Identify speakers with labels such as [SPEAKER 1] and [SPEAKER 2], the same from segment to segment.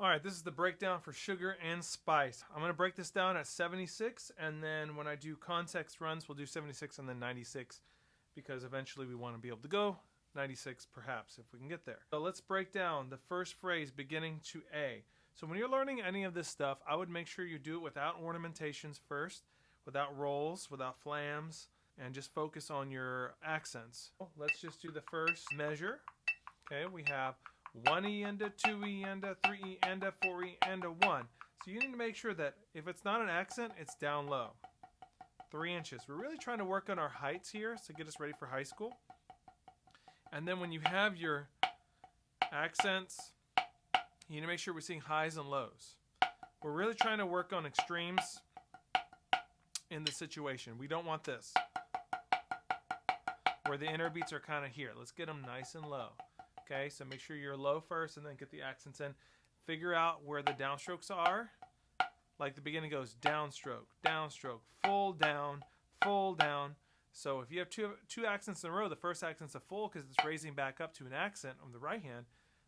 [SPEAKER 1] All right, this is the breakdown for sugar and spice. I'm going to break this down at 76, and then when I do context runs, we'll do 76 and then 96, because eventually we want to be able to go 96 perhaps if we can get there. So let's break down the first phrase beginning to A. So when you're learning any of this stuff, I would make sure you do it without ornamentations first, without rolls, without flams, and just focus on your accents. Let's just do the first measure. Okay, we have 1E and a 2E and a 3E and a 4E and a 1. So you need to make sure that if it's not an accent, it's down low. 3 inches. We're really trying to work on our heights here to get us ready for high school. And then when you have your accents, you need to make sure we're seeing highs and lows. We're really trying to work on extremes in the situation. We don't want this, where the inner beats are kind of here. Let's get them nice and low. Okay, so make sure you're low first and then get the accents in. Figure out where the downstrokes are. Like the beginning goes downstroke, downstroke, full down, full down. So if you have two accents in a row, the first accent's a full because it's raising back up to an accent on the right hand.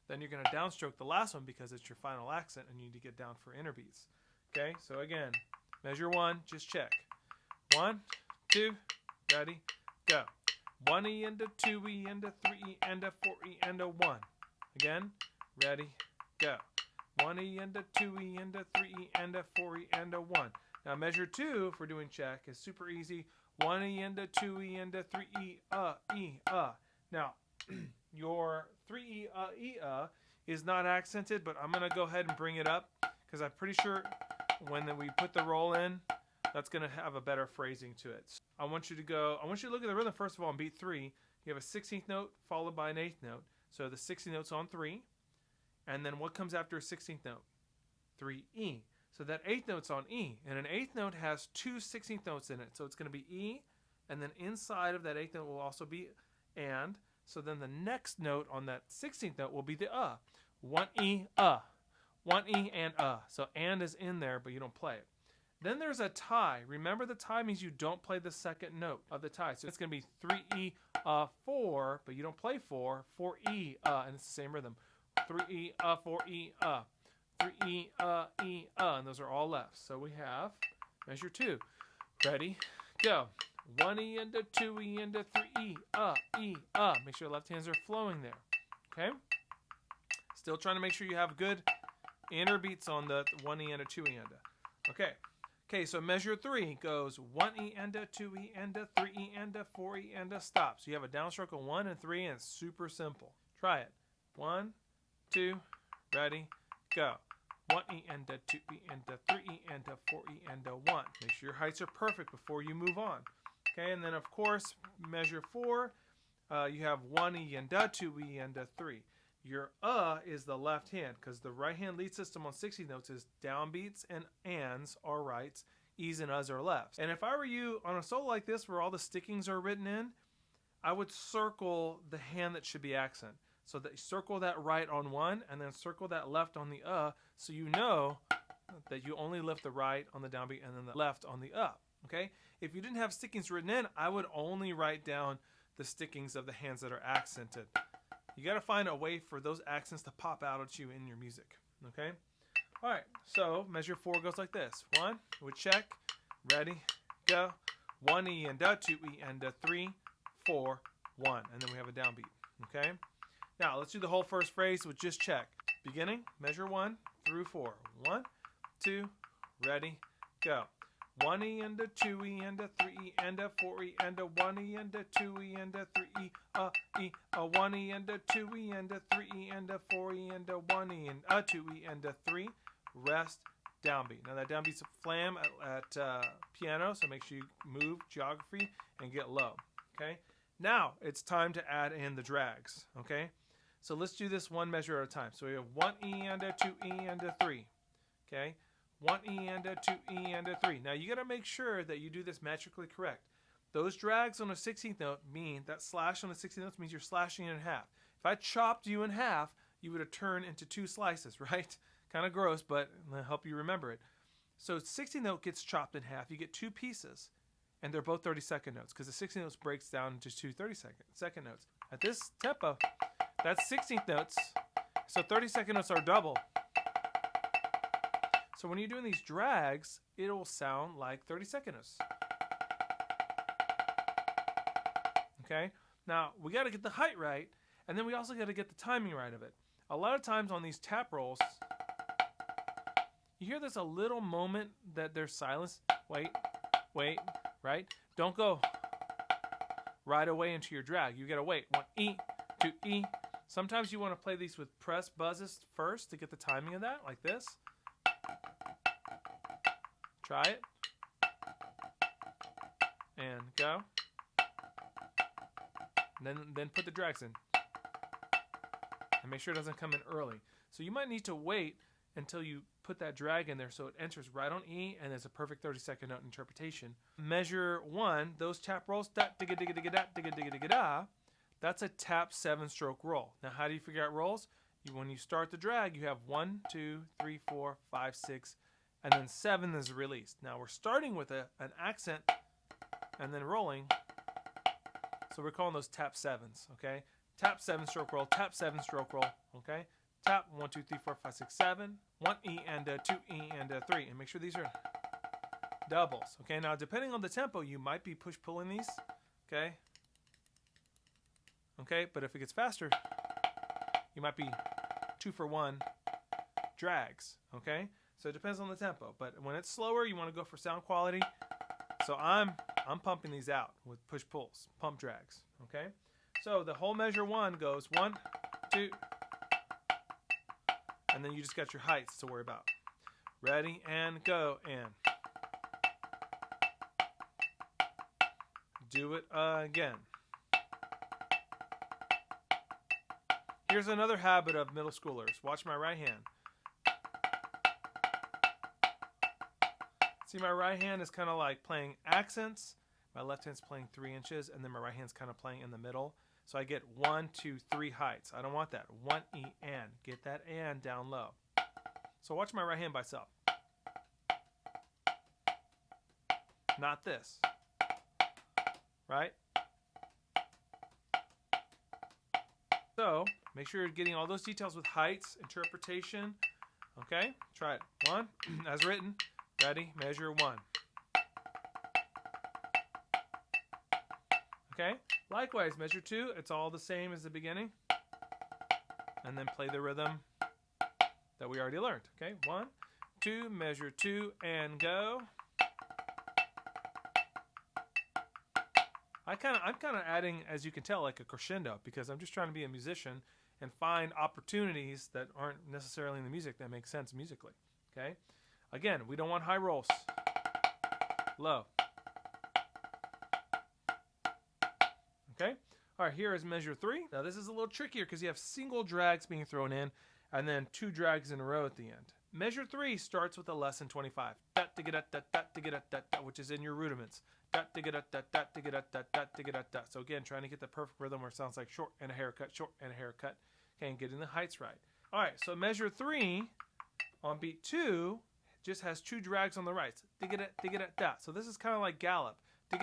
[SPEAKER 1] Then you're going to downstroke the last one because it's your final accent and you need to get down for inner beats. Okay, so again, measure 1, just check. 1, 2, ready, go. 1E and a 2E and a 3E and a 4E and a 1. Again, ready, go. 1E and a 2E and a 3E and a 4E and a 1. Now measure 2, if we're doing check, is super easy. 1E and a 2E and a 3E, E, Now, your 3E, E, is not accented, but I'm going to go ahead and bring it up because I'm pretty sure when we put the roll in, that's going to have a better phrasing to it. So I want you to look at the rhythm first of all on beat 3. You have a 16th note followed by an 8th note. So the 16th note's on 3. And then what comes after a 16th note? 3E. So that 8th note's on E. And an 8th note has 2 16th notes in it. So it's going to be E. And then inside of that 8th note will also be and. So then the next note on that 16th note will be the 1E, 1E and So and is in there, but you don't play it. Then there's a tie. Remember, the tie means you don't play the second note of the tie. So it's going to be 3E, 4, but you don't play 4, 4E, and it's the same rhythm. 3E, 4E, 3E, E, and those are all left. So we have measure 2. Ready, go. 1E and a 2E and a 3E, E, Make sure your left hands are flowing there. Okay? Still trying to make sure you have good inner beats on the 1E and a 2E and a. Okay. Okay, so measure 3 goes 1E and a 2E and a 3E and a 4E and a stop. So you have a downstroke of 1 and 3, and it's super simple. Try it. 1, 2, ready, go. 1E and a 2E and a 3E and a 4E and a 1. Make sure your heights are perfect before you move on. Okay, and then of course, measure 4, you have 1E and a 2E and a 3. Your is the left hand because the right hand lead system on 60 notes is downbeats and ands are rights, e's and us are lefts. And if I were you on a solo like this where all the stickings are written in, I would circle the hand that should be accent. So that you circle that right on 1 and then circle that left on the so you know that you only lift the right on the downbeat and then the left on the Okay? If you didn't have stickings written in, I would only write down the stickings of the hands that are accented. You got to find a way for those accents to pop out at you in your music. Okay? All right. So measure 4 goes like this. 1, we check. Ready, go. 1E and a 2E and a 3, 4, 1. And then we have a downbeat. Okay? Now let's do the whole first phrase with just check. Beginning, measure 1 through 4. 1, 2, ready, go. 1E and a 2E and a 3E and a 4E and a 1E and a 2E and a 3E, E, a 1E and a 2E and a 3E and a 4E and a 1E and a 2E and a 3, rest, downbeat. Now that downbeat's a flam at piano, so make sure you move geography and get low. Okay? Now it's time to add in the drags. Okay? So let's do this one measure at a time. So we have 1E and a 2E and a 3. Okay? 1E and a 2E and a 3. Now you got to make sure that you do this metrically correct. Those drags on a 16th note mean that slash on the 16th note means you're slashing it in half. If I chopped you in half, you would have turned into 2 slices, right? Kind of gross, but it'll help you remember it. So 16th note gets chopped in half. You get 2 pieces, and they're both 32nd notes because the 16th notes breaks down into 2 32nd notes. At this tempo, that's 16th notes, so 32nd notes are double. So when you're doing these drags, it'll sound like 30 seconds. Okay? Now, we got to get the height right, and then we also got to get the timing right of it. A lot of times on these tap rolls, you hear there's a little moment that there's silence. Wait, wait, right? Don't go right away into your drag. You got to wait. 1 E, 2 E. Sometimes you want to play these with press buzzes first to get the timing of that, like this. Try it. And go. And then put the drags in. And make sure it doesn't come in early. So you might need to wait until you put that drag in there so it enters right on E and there's a perfect 30-second note interpretation. Measure 1, those tap rolls, da digga digga digga da digga digga digga da. That's a tap 7-stroke roll. Now how do you figure out rolls? When you start the drag, you have 1, 2, 3, 4, 5, 6, and then 7 is released. Now we're starting with an accent and then rolling. So we're calling those tap 7s, okay? Tap 7-stroke roll, tap 7-stroke roll, okay? Tap 1, 2, 3, 4, 5, 6, 7, 1 E and 2 E and 3, and make sure these are doubles, okay? Now depending on the tempo, you might be push-pulling these, okay? Okay, but if it gets faster, you might be 2 for 1 drags, okay? So it depends on the tempo, but when it's slower, you want to go for sound quality. So I'm pumping these out with push-pulls, pump drags, okay? So the whole measure 1 goes 1, 2, and then you just got your heights to worry about. Ready, and go, and do it again. Here's another habit of middle schoolers. Watch my right hand. See, my right hand is kind of like playing accents. My left hand's playing 3 inches, and then my right hand's kind of playing in the middle. So I get 1, 2, 3 heights. I don't want that. 1 E and. Get that and down low. So watch my right hand by itself. Not this. Right? So make sure you're getting all those details with heights, interpretation. Okay? Try it. 1, as written. Ready? Measure 1. Okay? Likewise, measure 2. It's all the same as the beginning. And then play the rhythm that we already learned. Okay? 1, 2, measure 2, and go. I'm kind of adding, as you can tell, like a crescendo, because I'm just trying to be a musician and find opportunities that aren't necessarily in the music that make sense musically. Okay? Again, we don't want high rolls. Low. Okay? All right, here is measure 3. Now this is a little trickier because you have single drags being thrown in and then 2 drags in a row at the end. Measure 3 starts with a less than 25, which is in your rudiments. So again, trying to get the perfect rhythm where it sounds like short and a haircut, short and a haircut. Okay, and getting the heights right. All right, so measure 3 on beat 2 just has 2 drags on the right. So this is kind of like gallop. But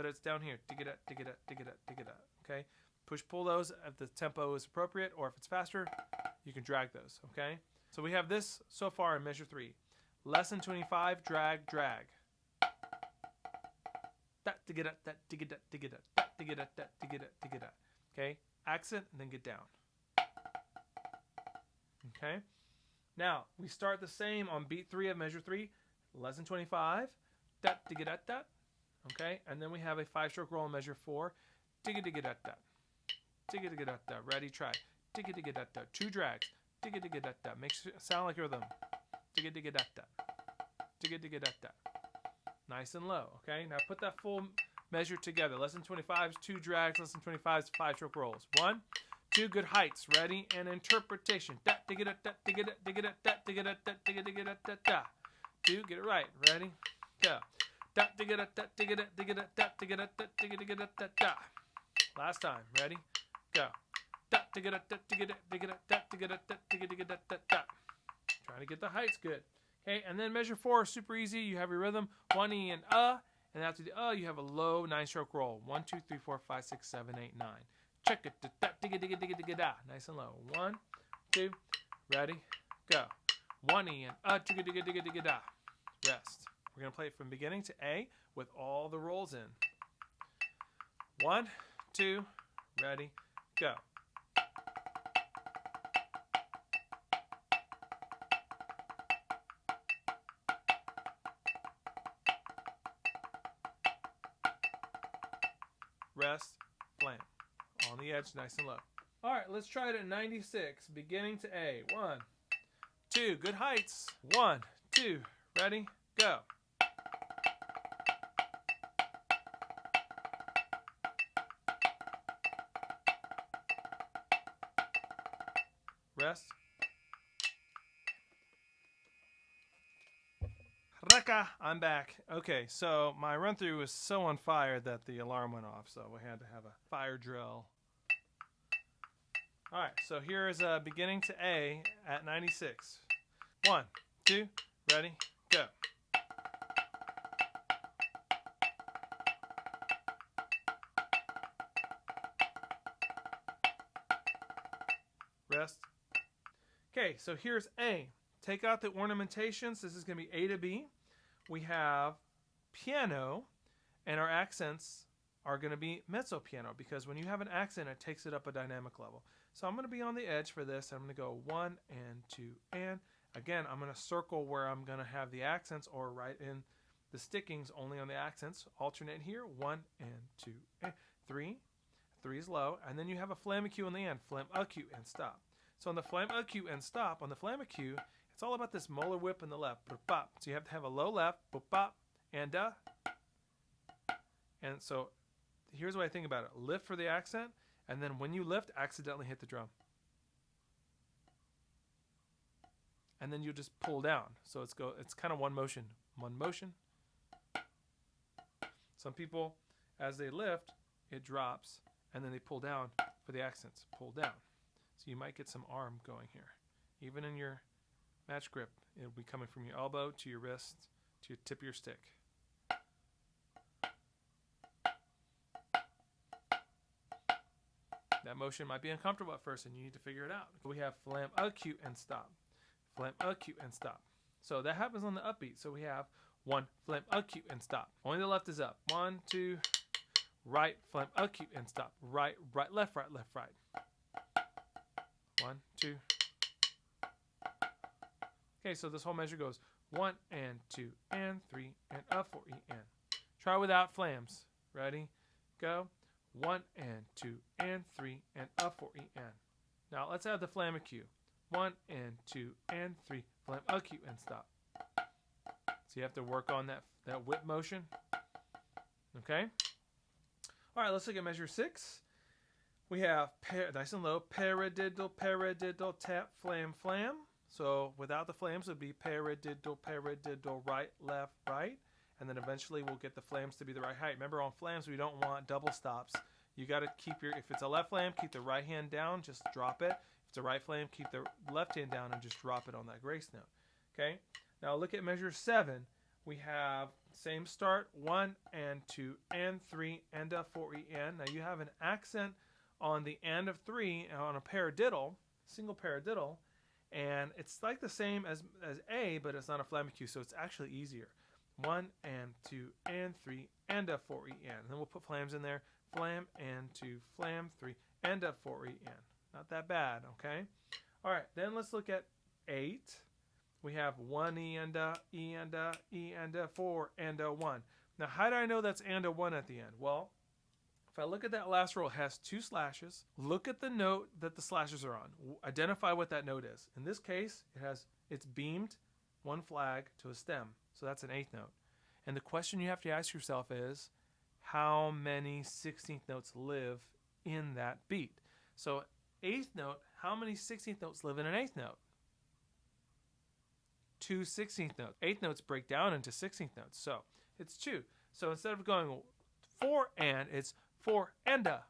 [SPEAKER 1] it's down here. Okay? Push-pull those if the tempo is appropriate, or if it's faster, you can drag those. Okay? So we have this so far in measure 3. Less than 25, drag, drag. Okay? Accent, and then get down. Okay? Now, we start the same on beat 3 of measure 3. Less than 25. Okay? And then we have a 5-stroke roll in measure 4. Ready? Try. 2 drags. Makes it sound like a rhythm. Nice and low. Okay? Now put that full measure together. Less than 25 is 2 drags. Less than 25 is 5-stroke rolls. 1, 2, good heights. Ready? And interpretation. 2, get it right. Ready? Go. Last time. Ready? Go. Trying to get the heights good. Okay, and then measure 4 is super easy. You have your rhythm. 1 E and and after the you have a low 9-stroke roll. 1, 2, 3, 4, 5, 6, 7, 8, 9. Check it. Nice and low. 1, 2, ready, go. 1 E and digga digga digga digga da. Rest. We're going to play it from beginning to A with all the rolls in. 1, 2, ready, go. Rest, flam. On the edge, nice and low. All right, let's try it at 96, beginning to A. 1, 2, good heights. 1, 2, ready, go. Rest. Raka, I'm back. Okay, so my run through was so on fire that the alarm went off, so we had to have a fire drill. All right, so here is beginning to A at 96. 1, 2, ready, go. Rest. Okay, so here's A. Take out the ornamentations. This is going to be A to B. We have piano, and our accents are going to be mezzo piano, because when you have an accent, it takes it up a dynamic level. So I'm going to be on the edge for this. I'm going to go 1 and 2 and. Again, I'm going to circle where I'm going to have the accents, or write in the stickings only on the accents. Alternate here, 1 and 2 and 3. 3 is low, and then you have a flam acute on the end. Flam acute and stop. So on the flam acute and stop, on the flam acute, it's all about this molar whip in the left. So you have to have a low left, and so here's what I think about it. Lift for the accent, and then when you lift, accidentally hit the drum. And then you just pull down. So it's kind of one motion. One motion. Some people, as they lift, it drops, and then they pull down for the accents. Pull down. So you might get some arm going here. Even in your match grip, it'll be coming from your elbow to your wrist to your tip of your stick. That motion might be uncomfortable at first, and you need to figure it out. We have flam acute and stop. Flam acute and stop. So that happens on the upbeat. So we have 1 flam acute and stop. Only the left is up. 1, 2, right, flam acute and stop. Right, right, left, right, left, right. 1, 2. Okay, so this whole measure goes 1 and 2 and 3 and up 4 E and. Try without flams. Ready? Go. 1 and 2 and 3 and up 4 E and. Now let's add the flam acute. 1 and 2 and 3 flam acute and stop. So you have to work on that whip motion. Okay. All right, let's look at measure 6. We have nice and low, paradiddle, paradiddle, tap, flam, flam. So without the flams, it would be paradiddle, paradiddle, right, left, right. And then eventually we'll get the flams to be the right height. Remember, on flams, we don't want double stops. You got to keep if it's a left flam, keep the right hand down, just drop it. If it's a right flam, keep the left hand down and just drop it on that grace note. Okay? Now look at measure 7. We have same start, 1 and 2 and 3 and a 4 E and. Now you have an accent on the end of 3 on a paradiddle, single paradiddle, and it's like the same as A, but it's not a flam acute, so it's actually easier. 1 and 2 and 3 and a 4 E and. And then we'll put flams in there. Flam and 2, flam 3 and a 4 E and. Not that bad, okay? All right, then let's look at 8. We have 1 E and a, E and a, E and a, 4 and a 1. Now, how do I know that's and a 1 at the end? Well, if I look at that last row, it has 2 slashes. Look at the note that the slashes are on. Identify what that note is. In this case, it's beamed 1 flag to a stem. So that's an 8th note. And the question you have to ask yourself is, how many 16th notes live in that beat? So 8th note, how many 16th notes live in an 8th note? 2 16th notes. 8th notes break down into 16th notes. So it's 2. So instead of going 4 and, it's 4 and a.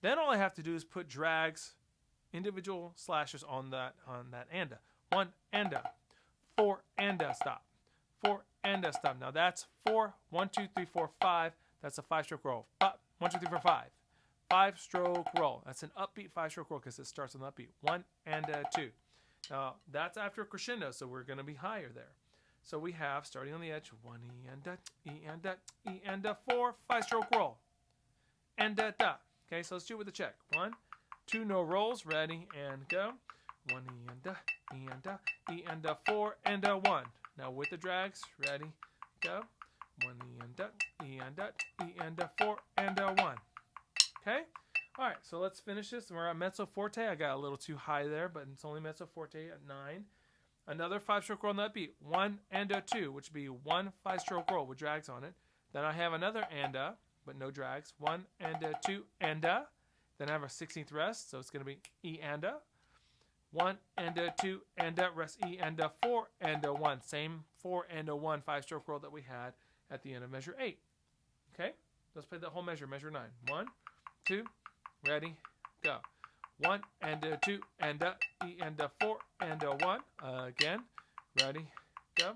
[SPEAKER 1] Then all I have to do is put drags, individual slashes on that and a. 1 and a. 4 and a, stop. 4 and a, stop. Now that's 4, 1, 2, 3, 4, 5. That's a 5-stroke roll. 1, 2, 3, 4, 5. 5-stroke roll. That's an upbeat 5-stroke roll because it starts on the upbeat. 1 and a 2. Now, that's after a crescendo, so we're going to be higher there. So we have, starting on the edge, 1 E and da, E and da, E and da, 4, 5-stroke roll. And da, da. Okay, so let's do it with a check. 1, 2, no rolls, ready, and go. 1 E and da, E and da, E and da, 4, and da, 1. Now with the drags, ready, go. 1 E and da, E and da, E and da, 4, and da, 1. Okay? All right, so let's finish this. We're at mezzo forte. I got a little too high there, but it's only mezzo forte at 9. Another 5-stroke roll on that beat. 1 and a 2, which would be 1 5-stroke roll with drags on it. Then I have another and a, but no drags. 1 and a 2 and a. Then I have a 16th rest, so it's going to be E and a. 1 and a 2 and a, rest E and a, 4 and a 1. Same 4 and a 1 5-stroke roll that we had at the end of measure 8. Okay? Let's play the whole measure, measure 9. 1, 2, ready, go. 1 and a 2 and a, E and a, 4 and a 1. Again, ready, go.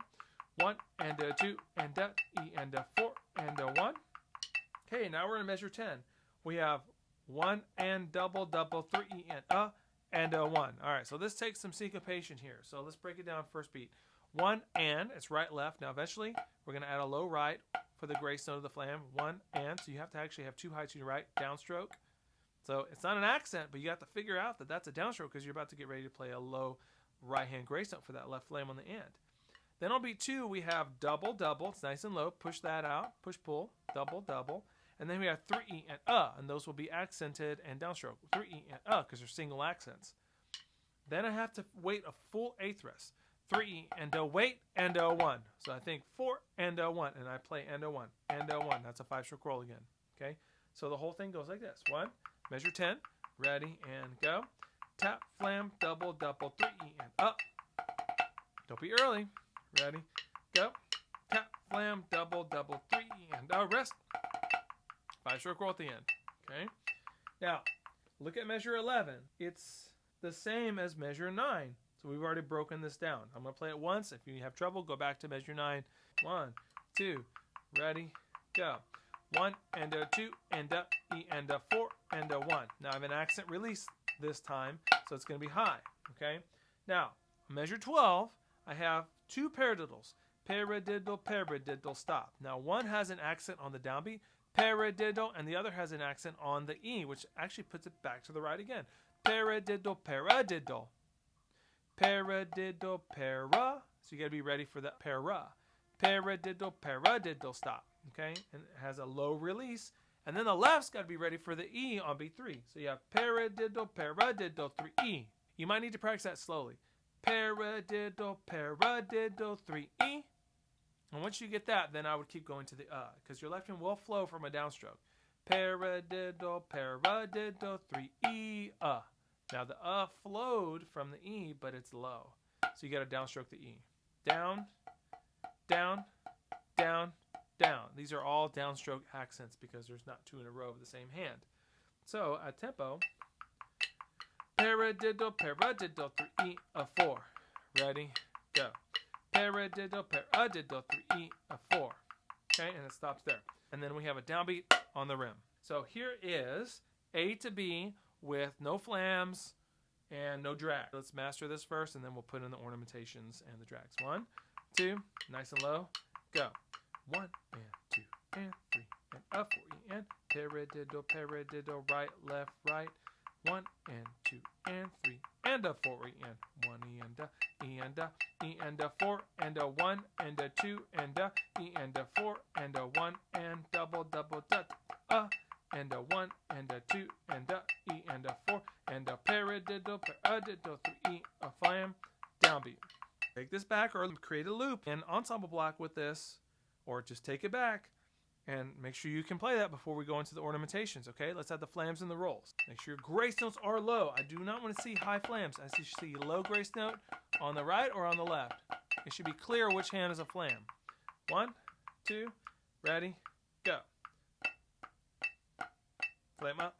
[SPEAKER 1] 1 and a 2 and a, E and a, 4 and a 1. Okay, now we're in measure 10. We have 1 and double, double, 3 E and a 1. All right, so this takes some syncopation here. So let's break it down first beat. 1 and, it's right, left. Now eventually, we're going to add a low right for the grace note of the flam. 1 and, so you have to actually have 2 heights to your right, downstroke. So it's not an accent, but you have to figure out that that's a downstroke because you're about to get ready to play a low right-hand grace note for that left flam on the end. Then on beat 2, we have double, double. It's nice and low. Push that out. Push, pull. Double, double. And then we have 3 E and those will be accented and downstroke. 3 E and because they're single accents. Then I have to wait a full 8th rest. 3 E and a wait and a 1. So I think 4 and a 1, and I play and a 1 and a 1. That's a 5-stroke roll again. Okay, so the whole thing goes like this. 1, measure 10, ready and go. Tap, flam, double, double, 3 E and up. Don't be early. Ready, go. Tap, flam, double, double, 3 E and rest. 5-stroke roll at the end. Okay. Now, look at measure 11. It's the same as measure 9. So we've already broken this down. I'm going to play it once. If you have trouble, go back to measure 9. 1, 2, ready, go. 1 and a 2 and a E and a 4 and a 1. Now I have an accent release this time, so it's going to be high. Okay. Now, measure 12, I have 2 paradiddles. Paradiddle, paradiddle, stop. Now one has an accent on the downbeat, paradiddle, and the other has an accent on the E, which actually puts it back to the right again. Paradiddle, paradiddle. Paradiddle, para. So you got to be ready for that para. Paradiddle, paradiddle, stop. Okay, and it has a low release. And then the left's got to be ready for the E on beat 3. So you have paradiddle, paradiddle, 3E. You might need to practice that slowly. Paradiddle, paradiddle, 3E. And once you get that, then I would keep going to the because your left hand will flow from a downstroke. Paradiddle, paradiddle, 3E, Now the flowed from the E, but it's low. So you got to downstroke the E. Down, down, down, down. These are all downstroke accents because there's not 2 in a row of the same hand. So at tempo, paradiddle, paradiddle, 3E, 4. Ready, go. Paradiddle, paradiddle, 3E, 4. Okay, and it stops there. And then we have a downbeat on the rim. So here is A to B with no flams and no drag. Let's master this first, and then we'll put in the ornamentations and the drags. 1, 2, nice and low, go. 1 and 2 and 3 and 4 E and paradiddle, paradiddle, right, left, right. 1 and 2 and 3 and 4 E and 1 E and E and E and 4 and 1 and 2 and E and 4 and 1 and double, double, and 1 and 2 and E and 4 and paradiddle, paradiddle, 3E, flam, downbeat. Take this back or create a loop and ensemble block with this, or just take it back and make sure you can play that before we go into the ornamentations. Okay, let's add the flams and the rolls. Make sure your grace notes are low. I do not want to see high flams. I should see low grace note on the right or on the left. It should be clear which hand is a flam. 1, 2, ready, go. Flam up.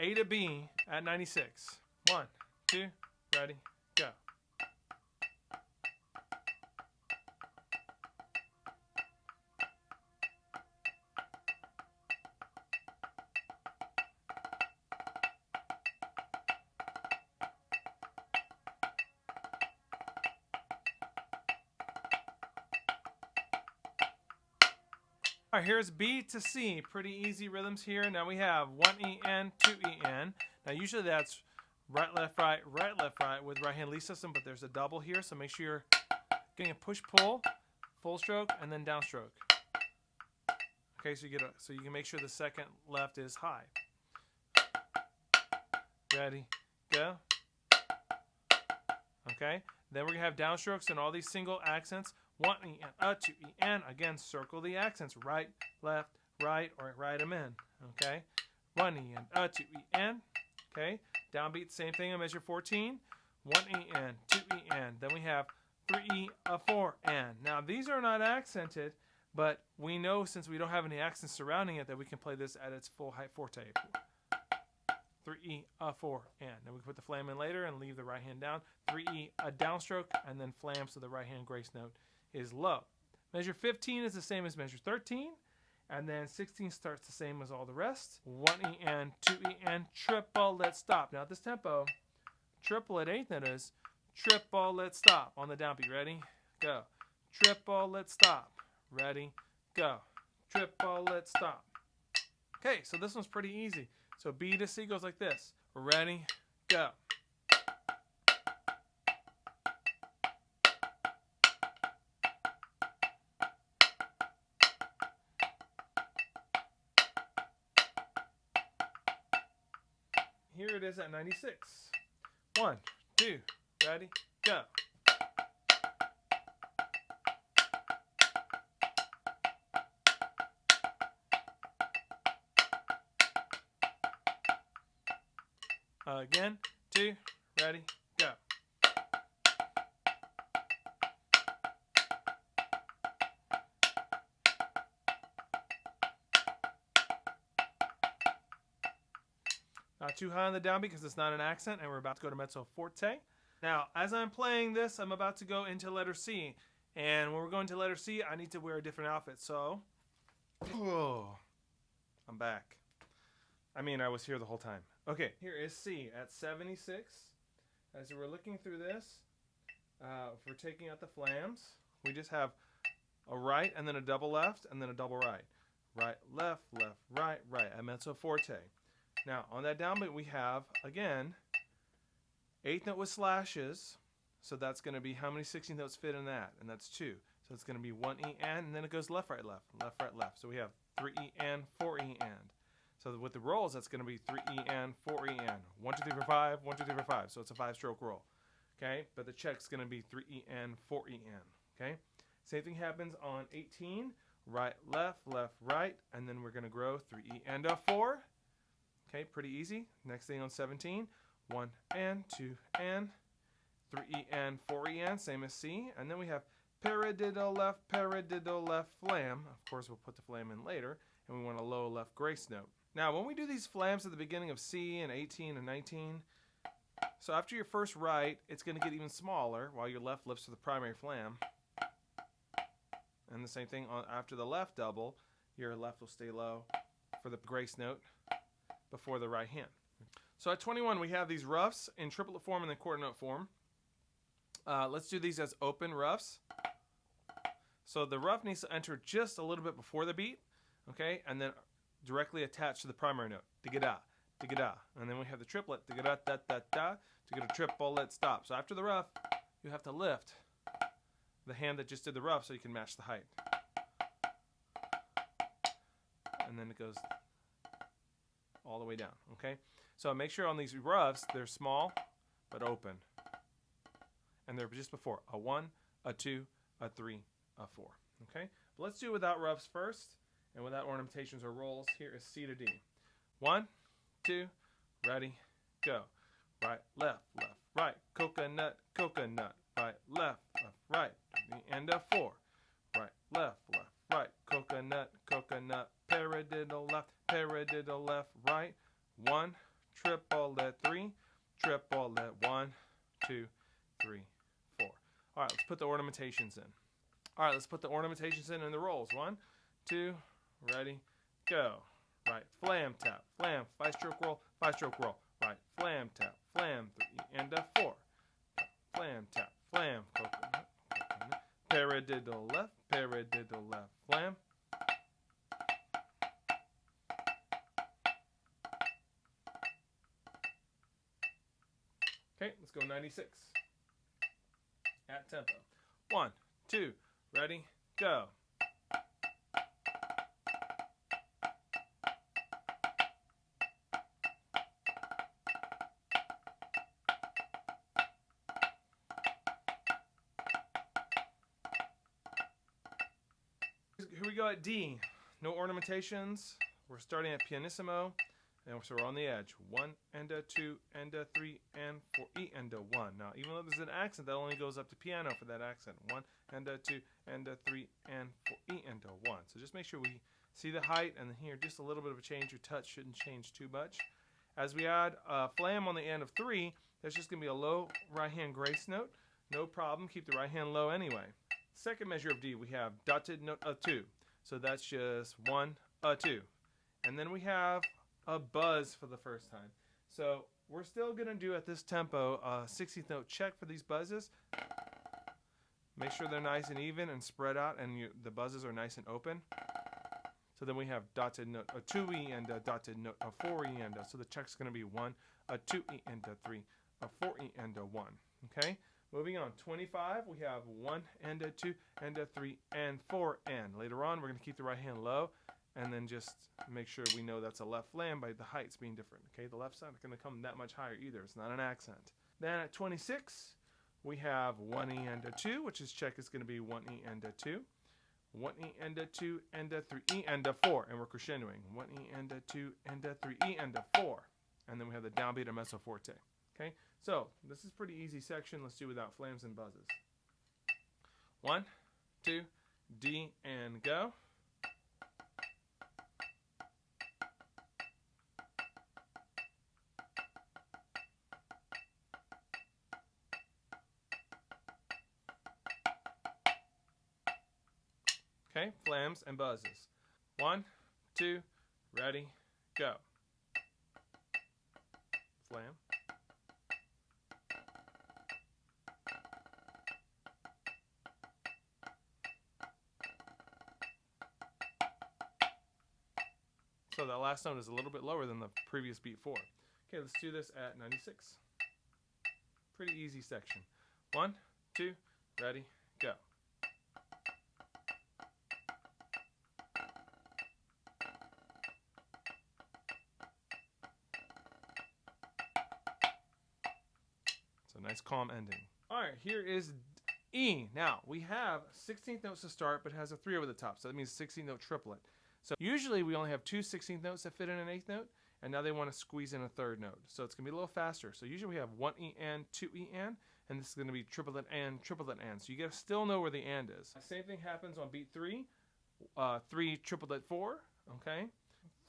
[SPEAKER 1] A to B at 96. 1, 2, ready, go. All right, here's B to C. Pretty easy rhythms here. Now we have 1 EN, 2 EN. Now usually that's right, left, right with right hand lead system, but there's a double here, so make sure you're getting a push-pull, full stroke, and then downstroke. Okay, so you can make sure the second left is high. Ready, go. Okay, then we're gonna have downstrokes and all these single accents. 1 EN, 2 EN. Again, circle the accents. Right, left, right, or write them in. Okay, 1 EN, 2 EN. Okay, downbeat, same thing on measure 14. 1 EN, 2 EN. Then we have 3 4 EN. Now these are not accented, but we know since we don't have any accents surrounding it that we can play this at its full height forte. 3 4 EN. Then we put the flam in later and leave the right hand down. 3 a downstroke and then flam, so the right hand grace note is low. Measure 15 is the same as measure 13, and then 16 starts the same as all the rest. 1 EN, 2 EN, triple, let's stop. Now at this tempo, triplet eighth note is triple, let's stop. On the downbeat, ready, go. Triple, let's stop. Ready, go. Triple, let's stop. Okay, so this one's pretty easy. So B to C goes like this. Ready, go. Here it is at 96. 1, 2, ready, go. Again, 2, ready, go. Not too high on the downbeat because it's not an accent, and we're about to go to mezzo forte. Now, as I'm playing this, I'm about to go into letter C. And when we're going to letter C, I need to wear a different outfit. So, I'm back. I mean, I was here the whole time. Okay, here is C at 76. As we're looking through this, if we're taking out the flams, we just have a right and then a double left and then a double right. Right, left, left, right, right, at mezzo forte. Now, on that downbeat, we have, again, eighth note with slashes. So that's going to be how many 16th notes fit in that? And that's 2. So it's going to be 1 EN, and then it goes left, right, left, left, right, left. So we have 3 EN, 4 EN. So with the rolls, that's going to be 3 EN, 4 EN. 1, 2, 3, 4, 5, 1, 2, 3, 4, 5. So it's a 5-stroke roll. Okay? But the check's going to be 3 EN, 4 EN. Okay? Same thing happens on 18. Right, left, right. And then we're going to grow 3 EN to 4. Okay, pretty easy. Next thing on 17, 1 and 2 and 3 EN, 4 EN, same as C. And then we have paradiddle left, flam. Of course, we'll put the flam in later. And we want a low left grace note. Now, when we do these flams at the beginning of C and 18 and 19, so after your first right, it's going to get even smaller while your left lifts to the primary flam. And the same thing after the left double, your left will stay low for the grace note before the right hand. So at 21, we have these roughs in triplet form and then quarter note form. Let's do these as open roughs. So the rough needs to enter just a little bit before the beat, okay, and then directly attached to the primary note. Digga-da, digga-da. And then we have the triplet, digga-da-da-da-da, to get a triple, let's stop. So after the rough, you have to lift the hand that just did the rough so you can match the height. And then it goes all the way down, okay? So make sure on these roughs, they're small but open. And they're just before a 1, a 2, a 3, a 4, okay? But let's do it without roughs first and without ornamentations or rolls. Here is C to D. 1, 2, ready, go. Right, left, right, coconut, coconut. Right, left, right, to the end of 4. Right, left, right, coconut, coconut. Paradiddle left, right. 1, triplet 3, triplet 1, 2, 3, 4. All right, let's put the ornamentations in. All right, let's put the ornamentations in the rolls. 1, 2, ready, go. Right, flam, tap, flam, 5-stroke roll, 5-stroke roll. Right, flam, tap, flam, 3 and a 4. Flam, tap, flam, coconut, coconut. Paradiddle left, flam. Okay, let's go 96 at tempo. 1, 2, ready, go. Here we go at D. No ornamentations. We're starting at pianissimo. And so we're on the edge. 1 and a 2 and a 3 and 4 E and a 1. Now, even though there's an accent, that only goes up to piano for that accent. 1 and a 2 and a 3 and 4 E and a 1. So just make sure we see the height, and then here just a little bit of a change. Your touch shouldn't change too much. As we add a flam on the end of 3, there's just going to be a low right hand grace note. No problem. Keep the right hand low anyway. Second measure of D, we have dotted note of 2. So that's just 1, a 2. And then we have a buzz for the first time. So we're still going to do at this tempo a 16th note check for these buzzes. Make sure they're nice and even and spread out, and the buzzes are nice and open. So then we have dotted note a 2E and a dotted note a 4E and a, so the check's going to be 1, a 2E and a 3, a 4E and a 1. Okay? Moving on, 25, we have 1 and a 2 and a 3 and 4 and. Later on, we're going to keep the right hand low, and then just make sure we know that's a left flam by the heights being different. Okay, the left side not going to come that much higher either. It's not an accent. Then at 26, we have 1E and a 2, which is check is going to be 1E and a 2, 1E and a 2 and a 3E and a 4, and we're crescendoing. 1E and a 2 and a 3E and a 4, and then we have the downbeat of mezzo forte. Okay, so this is pretty easy section. Let's do without flams and buzzes. 1, 2, D, and go. Okay, flams and buzzes. 1, 2, ready, go. Flam. So that last note is a little bit lower than the previous beat 4. Okay, let's do this at 96. Pretty easy section. 1, 2, ready, go. So nice calm ending. All right, here is E. Now, we have 16th notes to start, but it has a 3 over the top. So that means 16th note triplet. So usually we only have 2 16th notes that fit in an 8th note, and now they want to squeeze in a 3rd note. So it's going to be a little faster. So usually we have 1E and 2E and this is going to be triplet and triplet and. So you got to still know where the and is. Same thing happens on beat 3, 3 triplet 4, okay?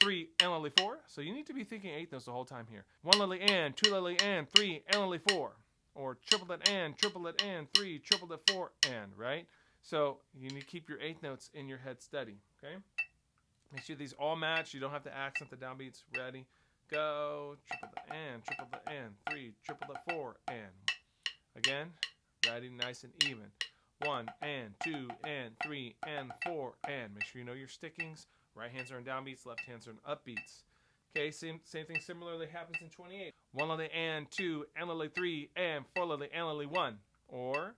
[SPEAKER 1] 3 and lily 4. So you need to be thinking 8th notes the whole time here. 1 lily and, 2 lily and, 3 and lily 4. Or triplet and, 3, triplet 4 and, right? So you need to keep your 8th notes in your head steady, okay? Make sure these all match. You don't have to accent the downbeats. Ready, go. Triplet and, 3, triplet 4 and. Again, ready, nice and even. 1 and 2 and 3 and 4 and. Make sure you know your stickings. Right hands are in downbeats, left hands are in upbeats. Okay, same thing similarly happens in 28. 1 lily and 2 and lily 3 and 4 lily and lily 1. Or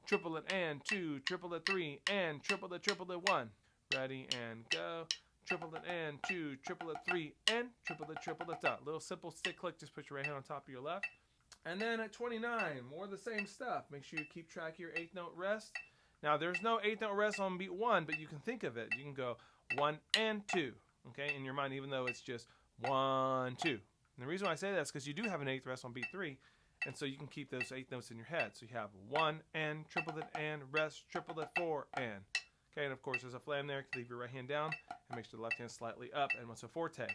[SPEAKER 1] triplet and 2, triplet 3 and triplet 1. Ready and go. Triplet and 2, triplet 3 and triplet dot. Little simple stick click, just put your right hand on top of your left. And then at 29, more of the same stuff. Make sure you keep track of your 8th note rest. Now there's no 8th note rest on beat 1, but you can think of it. You can go 1 and 2, okay, in your mind, even though it's just 1, 2. And the reason why I say that is because you do have an 8th rest on beat 3, and so you can keep those 8th notes in your head. So you have 1 and triplet and rest, triplet 4 and. Okay, and of course there's a flam there. Leave your right hand down and make sure the left hand slightly up and mezzo forte.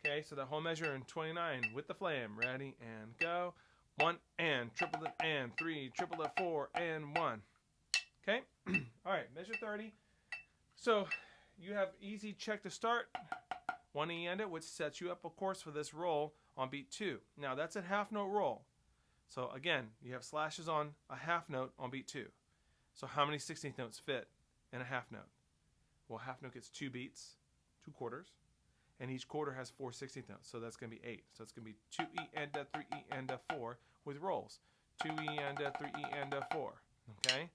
[SPEAKER 1] Okay, so the whole measure in 29 with the flam. Ready and go. 1 and triplet and 3, triplet 4 and 1. Okay, all right, measure 30. So you have easy check to start. 1 E end it, which sets you up, of course, for this roll on beat 2. Now that's a half note roll. So again, you have slashes on a half note on beat 2. So how many 16th notes fit in a half note? Well, half note gets 2 beats, 2 quarters, and each quarter has 4 16th notes. So that's going to be 8. So it's going to be 2 E and a 3 E and a 4 with rolls. 2 E and a 3 E and a 4. Okay?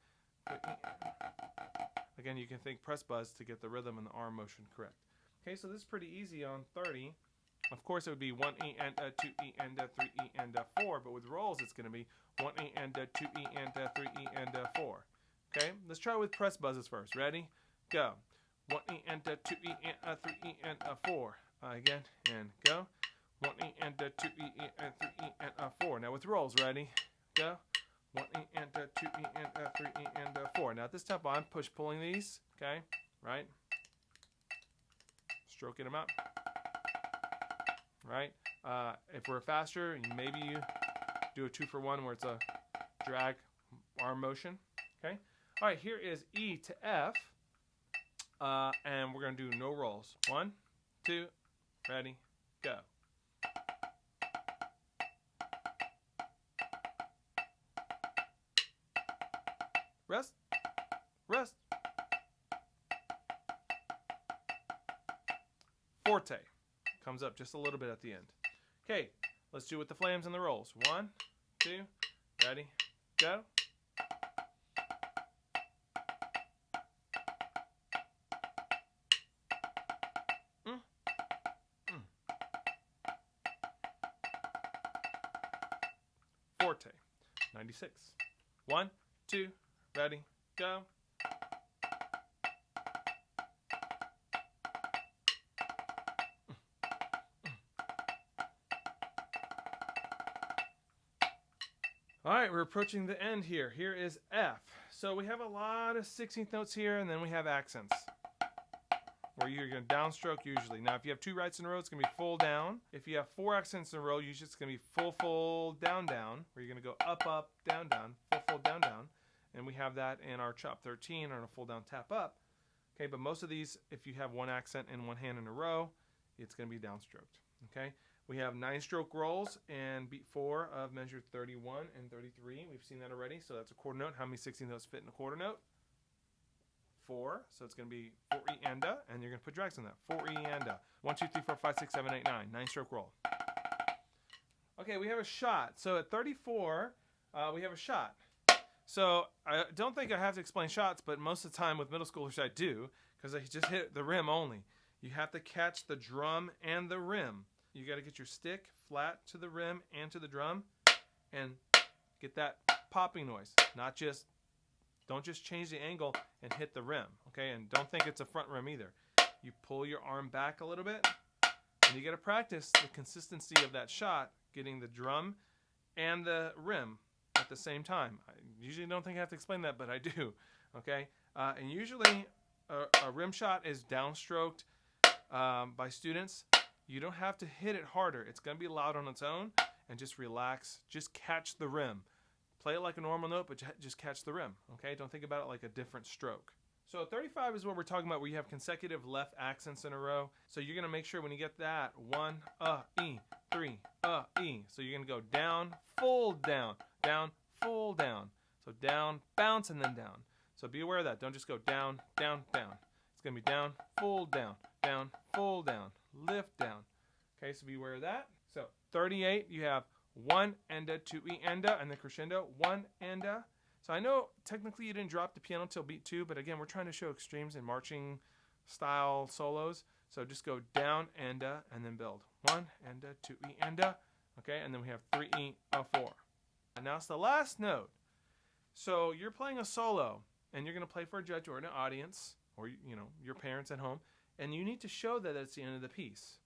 [SPEAKER 1] Again, you can think press buzz to get the rhythm and the arm motion correct. Okay, so this is pretty easy on 30. Of course, it would be 1 E and a 2 E and a 3 E and a 4, but with rolls, it's going to be 1 E and a 2 E and a 3 E and a 4. Okay, let's try with press buzzes first. Ready? Go. 1 E and a 2 E and a 3 E and a 4. Again, and go. 1 E and a 2 E and 3 E and a 4. Now with rolls, ready? Go. 1 E and a 2 E and a 3 E and a 4. Now at this tempo, I'm pulling these. Okay, right? Stroking them out. Right? If we're faster, maybe you do a 2-for-1 where it's a drag arm motion. Okay? All right, here is E to F. And we're going to do no rolls. 1, 2, ready, go. Rest, rest. Forte comes up just a little bit at the end. Okay, let's do it with the flams and the rolls. 1, 2, ready, go. Forte, 96. 1, 2, ready, go. All right, we're approaching the end here. Here is F. So we have a lot of 16th notes here, and then we have accents, where you're going to downstroke usually. Now, if you have 2 rights in a row, it's going to be full down. If you have 4 accents in a row, usually it's going to be full, full, down, down, where you're going to go up, up, down, down, full, full, down, down. And we have that in our chop 13 on a full down tap up. Okay, but most of these, if you have 1 accent and 1 hand in a row, it's going to be downstroked. Okay, we have 9-stroke rolls and beat 4 of measure 31 and 33. We've seen that already, so that's a quarter note. How many 16th notes fit in a quarter note? 4, so it's going to be 4 E and a, and you're going to put drags on that. 4 E and a. 1, 2, 3, 4, 5, 6, 7, 8, 9. 9-stroke roll. Okay, we have a shot. So at 34, we have a shot. So I don't think I have to explain shots, but most of the time with middle schoolers I do, because they just hit the rim only. You have to catch the drum and the rim. You got to get your stick flat to the rim and to the drum, and get that popping noise. Don't just change the angle and hit the rim, okay? And don't think it's a front rim either. You pull your arm back a little bit, and you got to practice the consistency of that shot, getting the drum and the rim at the same time. I usually don't think I have to explain that, but I do, okay? And usually a rim shot is downstroked by students. You don't have to hit it harder. It's going to be loud on its own, and just relax. Just catch the rim. Play it like a normal note, but just catch the rim, okay? Don't think about it like a different stroke. So 35 is what we're talking about, where you have consecutive left accents in a row. So you're going to make sure when you get that, 1, E, 3, E. So you're going to go down, full down, down, full down. So down, bounce, and then down. So be aware of that. Don't just go down, down, down. It's going to be down, full down, full down, lift down. Okay, so be aware of that. So 38, you have 1 and a, 2 E and a, and then crescendo, 1 and a. So I know technically you didn't drop the piano till beat 2, but again, we're trying to show extremes in marching style solos. So just go down and a, and then build. 1 and a, 2 E and a. Okay, and then we have 3 E, a 4. And now it's the last note. So you're playing a solo, and you're going to play for a judge or an audience, or your parents at home, and you need to show that it's the end of the piece.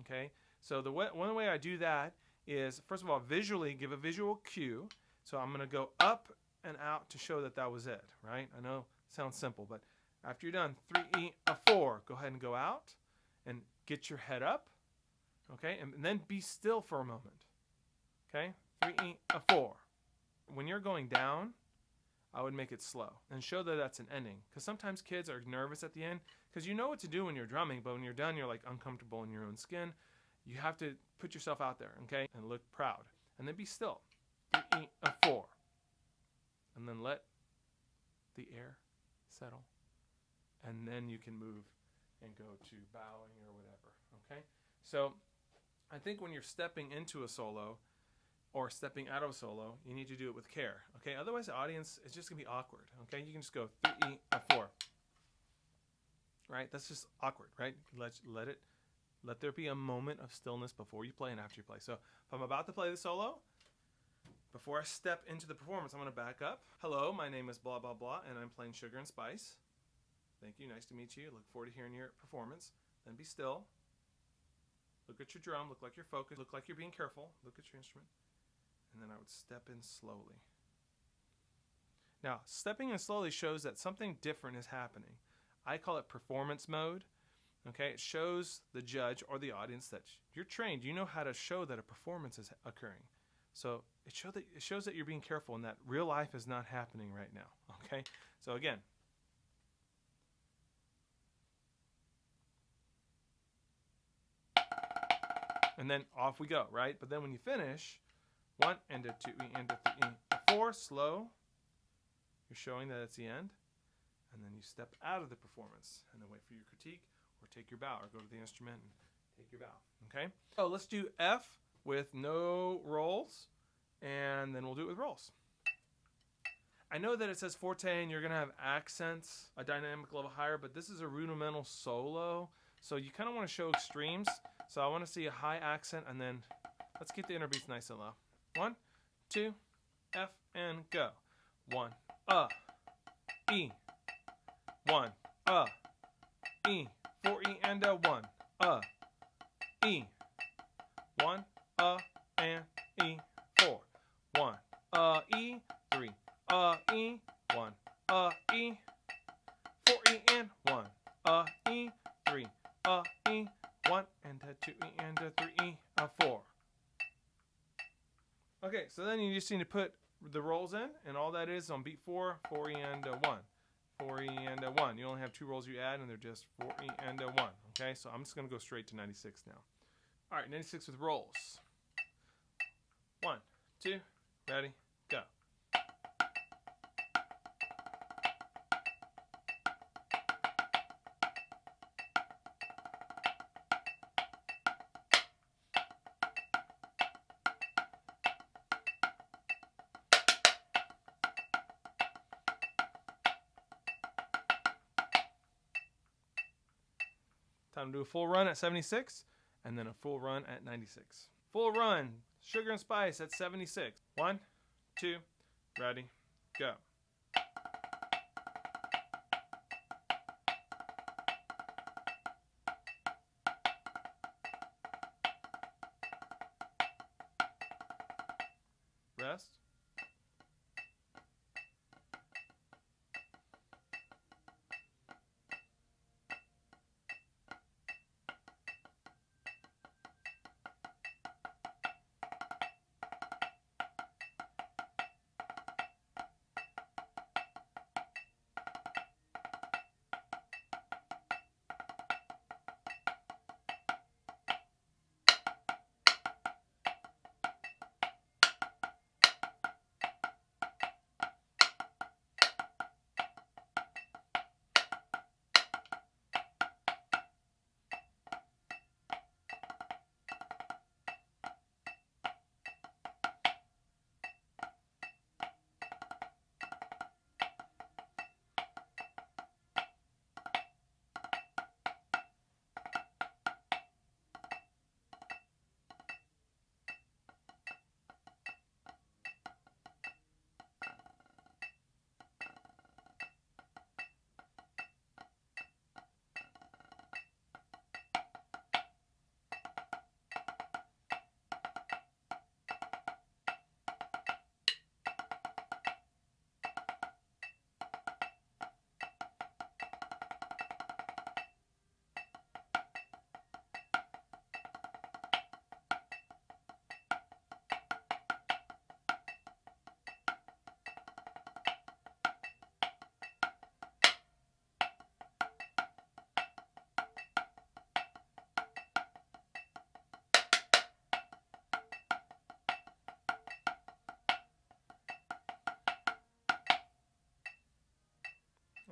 [SPEAKER 1] Okay, so one way I do that is, first of all, visually give a visual cue. So I'm going to go up and out to show that that was it, right? I know it sounds simple, but after you're done, 3 E, a 4, go ahead and go out and get your head up, Okay, and then be still for a moment. Okay, 3, 4. When you're going down, I would make it slow and show that that's an ending. Because sometimes kids are nervous at the end because you know what to do when you're drumming, but when you're done, you're like uncomfortable in your own skin. You have to put yourself out there, okay, and look proud. And then be still. 3, 4. And then let the air settle. And then you can move and go to bowing or whatever, okay? So I think when you're stepping into a solo or stepping out of a solo, you need to do it with care, okay? Otherwise, the audience is just going to be awkward, okay? You can just go 3, 4, right? That's just awkward, right? Let there be a moment of stillness before you play and after you play. So if I'm about to play the solo, before I step into the performance, I'm going to back up. Hello, my name is blah, blah, blah, and I'm playing Sugar and Spice. Thank you. Nice to meet you. Look forward to hearing your performance. Then be still. Look at your drum. Look like you're focused. Look like you're being careful. Look at your instrument. And then I would step in slowly. Now, stepping in slowly shows that something different is happening. I call it performance mode. Okay, it shows the judge or the audience that you're trained. You know how to show that a performance is occurring. So it shows that you're being careful and that real life is not happening right now. Okay, so again. And then off we go, right? But then when you finish, 1 and a 2 and a 3 and a 4, slow. You're showing that it's the end. And then you step out of the performance and then wait for your critique or take your bow or go to the instrument and take your bow, okay? So let's do F with no rolls and then we'll do it with rolls. I know that it says forte and you're gonna have accents a dynamic level higher, but this is a rudimental solo. So you kind of want to show extremes. So I want to see a high accent and then let's keep the inner beats nice and low. 1, 2, F and go. 1, E. 1, E. 4 E and a 1, E. 1, and E. 4. 1, E. 3, E. 1, E. 4 E and 1, E. 3, E. 1 and a 2 E and a 3 E, 4. Okay, so then you just need to put the rolls in, and all that is on beat 4, 4 E and a 1. 4 E and a 1. You only have 2 rolls you add, and they're just 4 E and a 1. Okay, so I'm just going to go straight to 96 now. All right, 96 with rolls. 1, 2, ready, go. Time to do a full run at 76, and then a full run at 96. Full run, Sugar and Spice at 76. 1, 2, ready, go. Rest.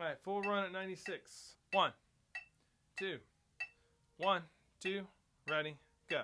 [SPEAKER 1] Alright, full run at 96. 1, 2, 1, 2, ready, go.